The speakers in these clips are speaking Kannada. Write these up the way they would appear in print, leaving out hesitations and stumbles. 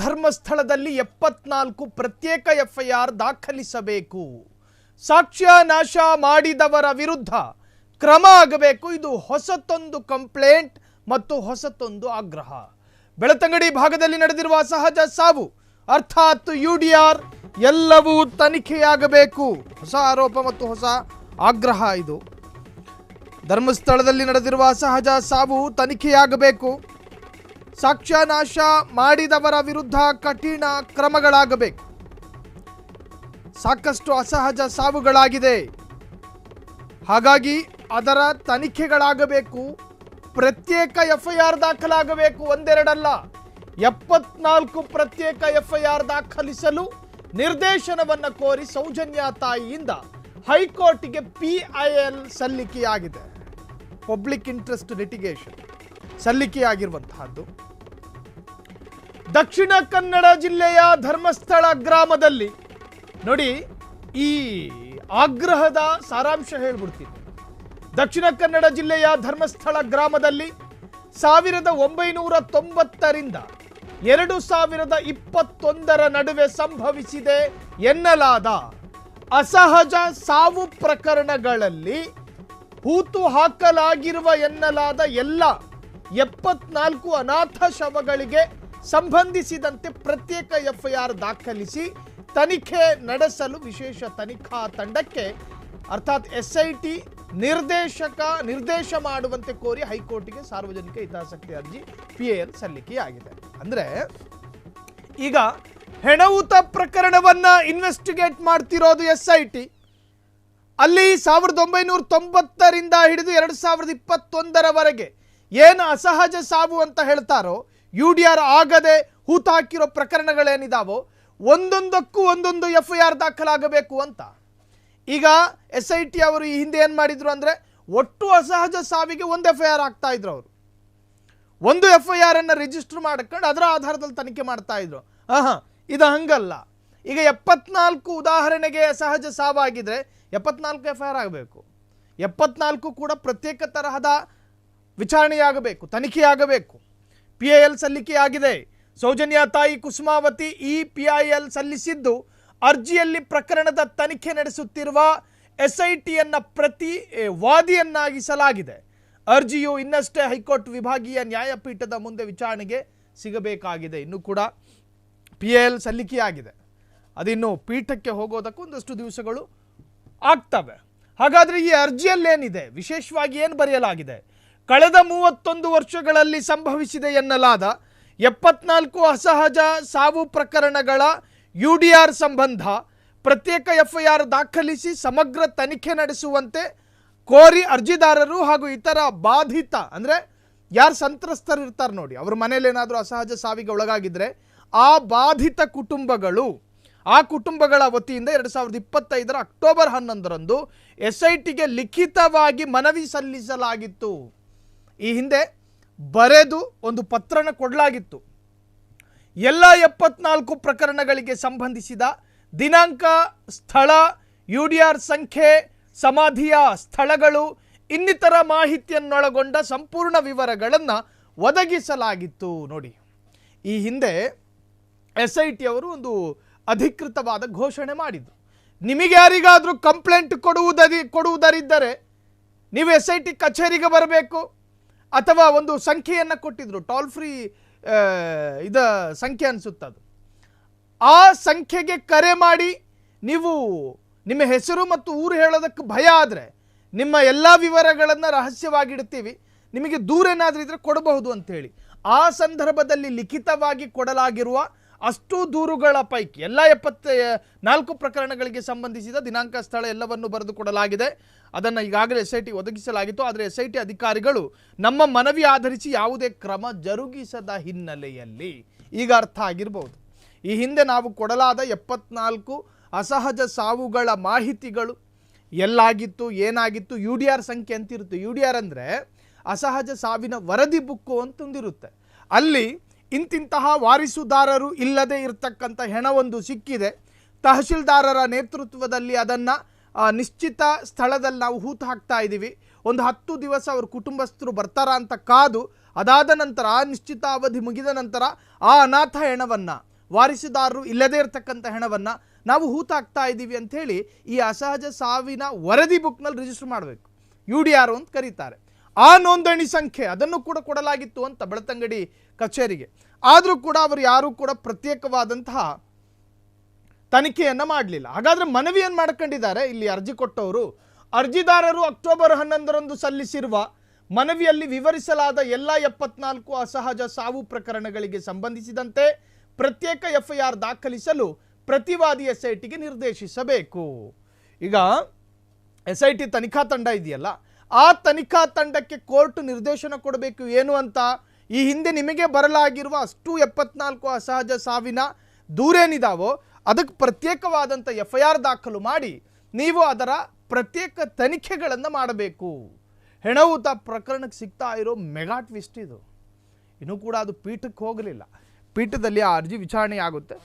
ಧರ್ಮಸ್ಥಳದಲ್ಲಿ 74 ಪ್ರತ್ಯೇಕ ಎಫ್ಐಆರ್ ದಾಖಲಿಸಬೇಕು. ಸಾಕ್ಷ್ಯ ನಾಶ ಮಾಡಿದವರ ವಿರುದ್ಧ ಕ್ರಮ ಆಗಬೇಕು. ಇದು ಹೊಸತೊಂದು ಕಂಪ್ಲೇಂಟ್ ಮತ್ತು ಹೊಸತೊಂದು ಆಗ್ರಹ. ಬೆಳತಂಗಡಿ ಭಾಗದಲ್ಲಿ ನಡೆದಿರುವ ಅಸಹಜ ಸಾವು ಅರ್ಥಾತ್ ಯುಡಿಆರ್ ಎಲ್ಲವೂ ತನಿಖೆಯಾಗಬೇಕು. ಹೊಸ ಆರೋಪ ಮತ್ತು ಹೊಸ ಆಗ್ರಹ. ಇದು ಧರ್ಮಸ್ಥಳದಲ್ಲಿ ನಡೆದಿರುವ ಅಸಹಜ ಸಾವು ತನಿಖೆಯಾಗಬೇಕು. ಸಾಕ್ಷ್ಯ ನಾಶ ಮಾಡಿದವರ ವಿರುದ್ಧ ಕಠಿಣ ಕ್ರಮಗಳಾಗಬೇಕು. ಸಾಕಷ್ಟು ಅಸಹಜ ಸಾವುಗಳಾಗಿದೆ, ಹಾಗಾಗಿ ಅದರ ತನಿಖೆಗಳಾಗಬೇಕು. ಪ್ರತ್ಯೇಕ ಎಫ್ಐಆರ್ ದಾಖಲಾಗಬೇಕು, ಒಂದೆರಡಲ್ಲ 74 ಪ್ರತ್ಯೇಕ ಎಫ್ಐಆರ್ ದಾಖಲಿಸಲು ನಿರ್ದೇಶನವನ್ನು ಕೋರಿ ಸೌಜನ್ಯ ತಾಯಿಯಿಂದ ಹೈಕೋರ್ಟ್ಗೆ PIL ಸಲ್ಲಿಕೆಯಾಗಿದೆ. ಪಬ್ಲಿಕ್ ಇಂಟ್ರೆಸ್ಟ್ ಲಿಟಿಗೇಷನ್ ಸಲ್ಲಿಕೆಯಾಗಿರುವಂತಹದ್ದು. ದಕ್ಷಿಣ ಕನ್ನಡ ಜಿಲ್ಲೆಯ ಧರ್ಮಸ್ಥಳ ಗ್ರಾಮದಲ್ಲಿ ನೋಡಿ, ಈ ಆಗ್ರಹದ ಸಾರಾಂಶ ಹೇಳ್ಬಿಡ್ತೀನಿ. ದಕ್ಷಿಣ ಕನ್ನಡ ಜಿಲ್ಲೆಯ ಧರ್ಮಸ್ಥಳ ಗ್ರಾಮದಲ್ಲಿ 1990ರಿಂದ 2021 ನಡುವೆ ಸಂಭವಿಸಿದೆ ಎನ್ನಲಾದ ಅಸಹಜ ಸಾವು ಪ್ರಕರಣಗಳಲ್ಲಿ ಹೂತು ಹಾಕಲಾಗಿರುವ ಎನ್ನಲಾದ ಎಲ್ಲ 74 ಅನಾಥ ಶವಗಳಿಗೆ ಸಂಬಂಧಿಸಿದಂತೆ ಪ್ರತ್ಯೇಕ ಎಫ್ಐಆರ್ ದಾಖಲಿಸಿ ತನಿಖೆ ನಡೆಸಲು ವಿಶೇಷ ತನಿಖಾ ತಂಡಕ್ಕೆ ಅರ್ಥಾತ್ SIT ನಿರ್ದೇಶ ಮಾಡುವಂತೆ ಕೋರಿ ಹೈಕೋರ್ಟ್ಗೆ ಸಾರ್ವಜನಿಕ ಹಿತಾಸಕ್ತಿ ಅರ್ಜಿ PIL ಸಲ್ಲಿಕೆಯಾಗಿದೆ. ಅಂದರೆ ಈಗ ಹೆಣವುತ ಪ್ರಕರಣವನ್ನ ಇನ್ವೆಸ್ಟಿಗೇಟ್ ಮಾಡ್ತಿರೋದು SIT. ಅಲ್ಲಿ 1990ರಿಂದ ಹಿಡಿದು 2021 ಏನು ಅಸಹಜ ಸಾವು ಅಂತ ಹೇಳ್ತಾರೋ, UDR ಆಗದೆ ಹೂತು ಹಾಕಿರೋ ಪ್ರಕರಣಗಳೇನಿದಾವೋ ಒಂದೊಂದಕ್ಕೂ ಒಂದೊಂದು ಎಫ್ಐಆರ್ ದಾಖಲಾಗಬೇಕು ಅಂತ. ಈಗ SIT ಅವರು ಈ ಹಿಂದೆ ಏನು ಮಾಡಿದ್ರು ಅಂದರೆ, ಒಟ್ಟು ಅಸಹಜ ಸಾವಿಗೆ ಒಂದು FIR ಆಗ್ತಾ ಇದ್ರು. ಅವರು ಒಂದು FIR ಅನ್ನು ರಿಜಿಸ್ಟರ್ ಮಾಡ್ಕೊಂಡು ಅದರ ಆಧಾರದಲ್ಲಿ ತನಿಖೆ ಮಾಡ್ತಾ ಇದ್ರು. ಇದು ಹಂಗಲ್ಲ. ಈಗ 74 ಉದಾಹರಣೆಗೆ ಅಸಹಜ ಸಾವಾಗಿದ್ರೆ 74 FIR ಆಗಬೇಕು. 74 ಕೂಡ ಪ್ರತ್ಯೇಕ ತರಹದ ವಿಚಾರಣೆಯಾಗಬೇಕು, ತನಿಖೆಯಾಗಬೇಕು. PIL ಸಲ್ಲಿಕೆಯಾಗಿದೆ. ಸೌಜನ್ಯ ತಾಯಿ ಕುಸುಮಾವತಿ ಈ PIL ಸಲ್ಲಿಸಿದ್ದು ಅರ್ಜಿಯಲ್ಲಿ ಪ್ರಕರಣದ ತನಿಖೆ ನಡೆಸುತ್ತಿರುವ SITಯನ್ನು ಪ್ರತಿ ವಾದಿಯನ್ನಾಗಿಸಲಾಗಿದೆ. ಅರ್ಜಿಯು ಇನ್ನಷ್ಟೇ ಹೈಕೋರ್ಟ್ ವಿಭಾಗೀಯ ನ್ಯಾಯಪೀಠದ ಮುಂದೆ ವಿಚಾರಣೆಗೆ ಸಿಗಬೇಕಾಗಿದೆ. ಇನ್ನೂ ಕೂಡ PIL ಸಲ್ಲಿಕೆಯಾಗಿದೆ. ಅದಿನ್ನು ಪೀಠಕ್ಕೆ ಹೋಗೋದಕ್ಕೂ ಒಂದಷ್ಟು ದಿವಸಗಳು ಆಗ್ತವೆ. ಹಾಗಾದರೆ ಈ ಅರ್ಜಿಯಲ್ಲೇನಿದೆ, ವಿಶೇಷವಾಗಿ ಏನು ಬರೆಯಲಾಗಿದೆ? ಕಳೆದ 31 ವರ್ಷಗಳಲ್ಲಿ ಸಂಭವಿಸಿದೆ ಎನ್ನಲಾದ 74 ಅಸಹಜ ಸಾವು ಪ್ರಕರಣಗಳ UDR ಸಂಬಂಧ ಪ್ರತ್ಯೇಕ FIR ದಾಖಲಿಸಿ ಸಮಗ್ರ ತನಿಖೆ ನಡೆಸುವಂತೆ ಕೋರಿ ಅರ್ಜಿದಾರರು ಹಾಗೂ ಇತರ ಬಾಧಿತ ಅಂದರೆ ಯಾರು ಸಂತ್ರಸ್ತರು ಇರ್ತಾರೆ ನೋಡಿ, ಅವ್ರ ಮನೇಲಿ ಏನಾದರೂ ಅಸಹಜ ಸಾವಿಗೆ ಒಳಗಾಗಿದ್ದರೆ ಆ ಬಾಧಿತ ಕುಟುಂಬಗಳು, ಆ ಕುಟುಂಬಗಳ ವತಿಯಿಂದ 2025 ಅಕ್ಟೋಬರ್ 11ರಂದು SITಗೆ ಲಿಖಿತವಾಗಿ ಮನವಿ ಸಲ್ಲಿಸಲಾಗಿತ್ತು. ಈ ಹಿಂದೆ ಬರೆದು ಒಂದು ಪತ್ರನ ಕೊಡಲಾಗಿತ್ತು. ಎಲ್ಲ 74 ಪ್ರಕರಣಗಳಿಗೆ ಸಂಬಂಧಿಸಿದ ದಿನಾಂಕ, ಸ್ಥಳ, UDR ಸಂಖ್ಯೆ, ಸಮಾಧಿಯ ಸ್ಥಳಗಳು ಇನ್ನಿತರ ಮಾಹಿತಿಯನ್ನೊಳಗೊಂಡ ಸಂಪೂರ್ಣ ವಿವರಗಳನ್ನು ಒದಗಿಸಲಾಗಿತ್ತು. ನೋಡಿ, ಈ ಹಿಂದೆ SIT ಅವರು ಒಂದು ಅಧಿಕೃತವಾದ ಘೋಷಣೆ ಮಾಡಿದರು. ನಿಮಗೆ ಯಾರಿಗಾದರೂ ಕಂಪ್ಲೇಂಟ್ ಕೊಡುವುದರಿದ್ದರೆ ನೀವು SIT ಕಚೇರಿಗೆ ಬರಬೇಕು, ಅಥವಾ ಒಂದು ಸಂಖ್ಯೆಯನ್ನು ಕೊಟ್ಟಿದ್ರು, ಟೋಲ್ ಫ್ರೀ ಸಂಖ್ಯೆ ಅನಿಸುತ್ತದು. ಆ ಸಂಖ್ಯೆಗೆ ಕರೆ ಮಾಡಿ ನೀವು ನಿಮ್ಮ ಹೆಸರು ಮತ್ತು ಊರು ಹೇಳೋದಕ್ಕೆ ಭಯ ಆದರೆ ನಿಮ್ಮ ಎಲ್ಲ ವಿವರಗಳನ್ನು ರಹಸ್ಯವಾಗಿಡ್ತೀವಿ, ನಿಮಗೆ ದೂರ ಏನಾದರೂ ಇದ್ದರೆ ಕೊಡಬಹುದು ಅಂತೇಳಿ. ಆ ಸಂದರ್ಭದಲ್ಲಿ ಲಿಖಿತವಾಗಿ ಕೊಡಲಾಗಿರುವ ಅಷ್ಟು ದೂರುಗಳ ಪೈಕಿ ಎಲ್ಲ 74 ಪ್ರಕರಣಗಳಿಗೆ ಸಂಬಂಧಿಸಿದ ದಿನಾಂಕ, ಸ್ಥಳ ಎಲ್ಲವನ್ನು ಬರೆದು ಕೊಡಲಾಗಿದೆ. ಅದನ್ನು ಈಗಾಗಲೇ SIT ಒದಗಿಸಲಾಗಿತ್ತು. ಆದರೆ SIT ಅಧಿಕಾರಿಗಳು ನಮ್ಮ ಮನವಿ ಆಧರಿಸಿ ಯಾವುದೇ ಕ್ರಮ ಜರುಗಿಸದ ಹಿನ್ನೆಲೆಯಲ್ಲಿ ಈಗ ಅರ್ಥ ಆಗಿರ್ಬೋದು. ಈ ಹಿಂದೆ ನಾವು ಕೊಡಲಾದ 74 ಅಸಹಜ ಸಾವುಗಳ ಮಾಹಿತಿಗಳು ಎಲ್ಲಾಗಿತ್ತು, ಏನಾಗಿತ್ತು, UDR ಸಂಖ್ಯೆ ಅಂತಿರುತ್ತೆ. UDR ಅಂದರೆ ಅಸಹಜ ಸಾವಿನ ವರದಿ ಬುಕ್ಕು ಅಂತೊಂದಿರುತ್ತೆ. ಅಲ್ಲಿ ಇಂತಿಂತಹ ವಾರಿಸುದಾರರು ಇಲ್ಲದೆ ಇರತಕ್ಕಂಥ ಹೆಣವೊಂದು ಸಿಕ್ಕಿದೆ. ತಹಶೀಲ್ದಾರರ ನೇತೃತ್ವದಲ್ಲಿ ಅದನ್ನು ನಿಶ್ಚಿತ ಸ್ಥಳದಲ್ಲಿ ನಾವು ಹೂತು ಹಾಕ್ತಾ ಇದ್ದೀವಿ. ಒಂದು 10 ದಿವಸ ಅವ್ರ ಕುಟುಂಬಸ್ಥರು ಬರ್ತಾರಾ ಅಂತ ಕಾದು, ಅದಾದ ನಂತರ ಆ ನಿಶ್ಚಿತ ಅವಧಿ ಮುಗಿದ ನಂತರ ಆ ಅನಾಥ ಹೆಣವನ್ನು ವಾರಿಸುದಾರರು ಇಲ್ಲದೇ ಇರತಕ್ಕಂಥ ಹಣವನ್ನು ನಾವು ಹೂತಾಕ್ತಾ ಇದ್ದೀವಿ ಅಂಥೇಳಿ ಈ ಅಸಹಜ ಸಾವಿನ ವರದಿ ಬುಕ್ನಲ್ಲಿ ರಿಜಿಸ್ಟರ್ ಮಾಡಬೇಕು. UDR ಅಂತ ಕರೀತಾರೆ. ಆ ನೋಂದಣಿ ಸಂಖ್ಯೆ ಅದನ್ನು ಕೂಡ ಕೊಡಲಾಗಿತ್ತು ಅಂತ ಬೆಳ್ತಂಗಡಿ ಕಚೇರಿಗೆ. ಆದರೂ ಕೂಡ ಅವರು ಯಾರೂ ಕೂಡ ಪ್ರತ್ಯೇಕವಾದಂತಹ ತನಿಖೆಯನ್ನು ಮಾಡಲಿಲ್ಲ. ಹಾಗಾದರೆ ಮನವಿಯನ್ನು ಮಾಡ್ಕೊಂಡಿದ್ದಾರೆ ಇಲ್ಲಿ ಅರ್ಜಿ ಕೊಟ್ಟವರು. ಅರ್ಜಿದಾರರು ಅಕ್ಟೋಬರ್ 11ರಂದು ಸಲ್ಲಿಸಿರುವ ಮನವಿಯಲ್ಲಿ ವಿವರಿಸಲಾದ ಎಲ್ಲ 74 ಅಸಹಜ ಸಾವು ಪ್ರಕರಣಗಳಿಗೆ ಸಂಬಂಧಿಸಿದಂತೆ ಪ್ರತ್ಯೇಕ FIR ದಾಖಲಿಸಲು ಪ್ರತಿವಾದಿ SITಗೆ ನಿರ್ದೇಶಿಸಬೇಕು. ಈಗ SIT ತನಿಖಾ ತಂಡ ಇದೆಯಲ್ಲ, ಆ ತನಿಖಾ ತಂಡಕ್ಕೆ ಕೋರ್ಟ್ ನಿರ್ದೇಶನ ಕೊಡಬೇಕು. ಏನು ಅಂತ? ಈ ಹಿಂದೆ ನಿಮಗೆ ಬರಲಾಗಿರುವ ಅಷ್ಟು 74 ಅಸಹಜ ಸಾವಿನ ದೂರೇನಿದಾವೋ ಅದಕ್ಕೆ ಪ್ರತ್ಯೇಕವಾದಂಥ FIR ದಾಖಲು ಮಾಡಿ ನೀವು ಅದರ ಪ್ರತ್ಯೇಕ ತನಿಖೆಗಳನ್ನು ಮಾಡಬೇಕು. ಹೆಣವುತ ಪ್ರಕರಣಕ್ಕೆ ಸಿಗ್ತಾ ಇರೋ ಮೆಗಾ ಟ್ವಿಸ್ಟ್ ಇದು. ಇನ್ನೂ ಕೂಡ ಅದು ಪೀಠಕ್ಕೆ ಹೋಗಲಿಲ್ಲ. ಪೀಠದಲ್ಲಿ ಆ ಅರ್ಜಿ ವಿಚಾರಣೆ ಆಗುತ್ತೆ.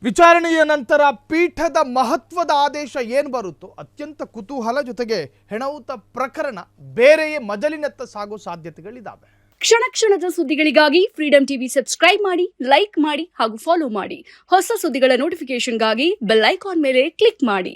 ವಿಚಾರಣೆಯ ನಂತರ ಪೀಠದ ಮಹತ್ವದ ಆದೇಶ ಏನು ಬರುತ್ತೋ ಅತ್ಯಂತ ಕುತೂಹಲ, ಜೊತೆಗೆ ಹೆಣವುತ ಪ್ರಕರಣ ಬೇರೆಯೇ ಮಜಲಿನತ್ತ ಸಾಗೋ ಸಾಧ್ಯತೆಗಳಿದ್ದಾವೆ. ಕ್ಷಣ ಕ್ಷಣದ ಸುದ್ದಿಗಳಿಗಾಗಿ ಫ್ರೀಡಂ ಟಿವಿ ಸಬ್ಸ್ಕ್ರೈಬ್ ಮಾಡಿ, ಲೈಕ್ ಮಾಡಿ ಹಾಗೂ ಫಾಲೋ ಮಾಡಿ. ಹೊಸ ಸುದ್ದಿಗಳ ನೋಟಿಫಿಕೇಶನ್ಗಾಗಿ ಬೆಲ್ ಐಕಾನ್ ಮೇಲೆ ಕ್ಲಿಕ್ ಮಾಡಿ.